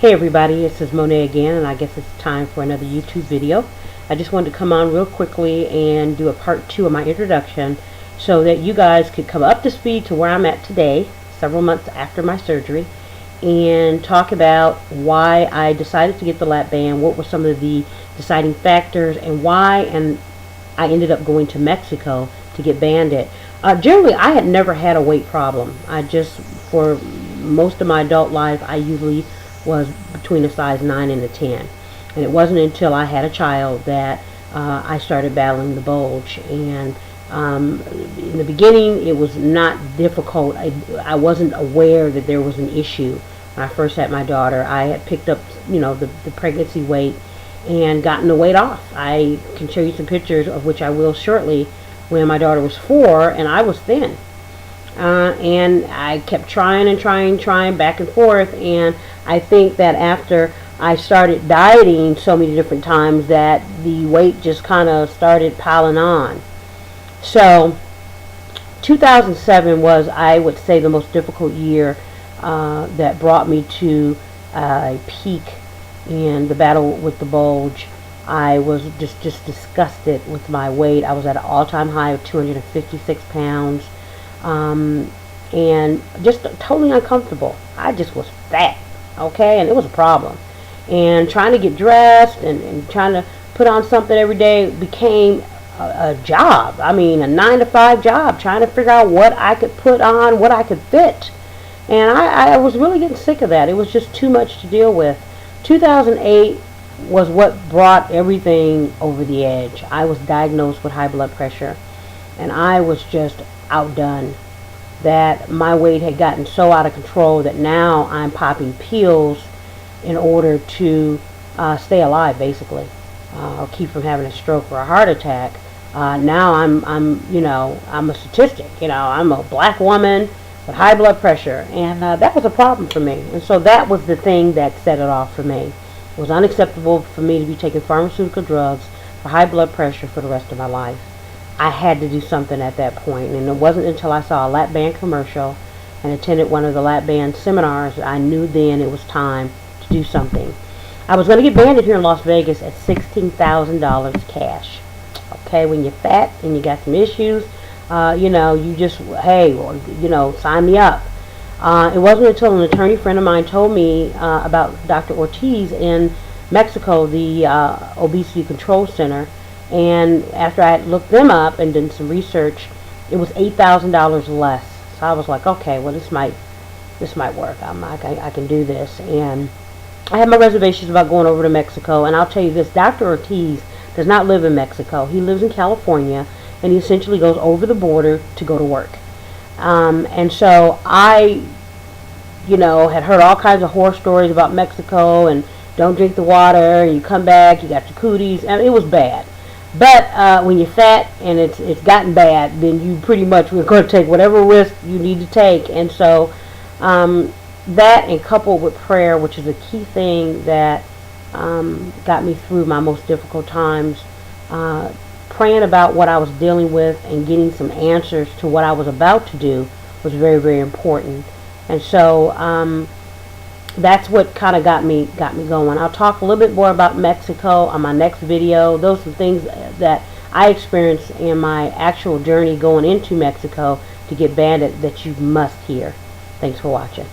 Hey everybody, this is Monet again, and I guess it's time for another YouTube video. I just wanted to come on real quickly and do a part 2 of my introduction so that you guys could come up to speed to where I'm at today, several months after my surgery, and talk about why I decided to get the lap band, what were some of the deciding factors, and why I ended up going to Mexico to get banded. Generally, I had never had a weight problem. For most of my adult life, I usually was between a size 9 and a 10. And it wasn't until I had a child that I started battling the bulge. And in the beginning, it was not difficult. I wasn't aware that there was an issue. When I first had my daughter, I had picked up, the pregnancy weight and gotten the weight off. I can show you some pictures, of which I will shortly, when my daughter was 4 and I was thin. And I kept trying back and forth, and I think that after I started dieting so many different times that the weight just kind of started piling on. So 2007 was, I would say, the most difficult year that brought me to a peak in the battle with the bulge. I was just disgusted with my weight. I was at an all-time high of 256 pounds. And just totally uncomfortable. I just was fat, okay, and it was a problem. And trying to get dressed and trying to put on something every day became a job. I mean, a 9-to-5 job, trying to figure out what I could put on, what I could fit. And I was really getting sick of that. It was just too much to deal with. 2008 was what brought everything over the edge. I was diagnosed with high blood pressure, and I was just outdone. That my weight had gotten so out of control that now I'm popping pills in order to stay alive, basically, or keep from having a stroke or a heart attack. Now I'm a statistic. I'm a black woman with high blood pressure, and that was a problem for me. And so that was the thing that set it off for me. It was unacceptable for me to be taking pharmaceutical drugs for high blood pressure for the rest of my life. I had to do something at that point, and it wasn't until I saw a lap band commercial and attended one of the lap band seminars that I knew then it was time to do something. I was going to get banded here in Las Vegas at $16,000 cash. Okay, when you're fat and you got some issues, you just, hey, sign me up. It wasn't until an attorney friend of mine told me about Dr. Ortiz in Mexico, the Obesity Control Center. And after I had looked them up and done some research, it was $8,000 less. So I was like, okay, well, this might work. I can do this. And I had my reservations about going over to Mexico. And I'll tell you this, Dr. Ortiz does not live in Mexico. He lives in California, and he essentially goes over the border to go to work. And so I, had heard all kinds of horror stories about Mexico, and don't drink the water, and you come back, you got your cooties, and it was bad. But when you're fat and it's gotten bad, then you pretty much were going to take whatever risk you need to take. And so that, and coupled with prayer, which is a key thing that got me through my most difficult times, praying about what I was dealing with and getting some answers to what I was about to do was very, very important. And so that's what kind of got me going. I'll talk a little bit more about Mexico on my next video. Those are things that I experienced in my actual journey going into Mexico to get banded that you must hear. Thanks for watching.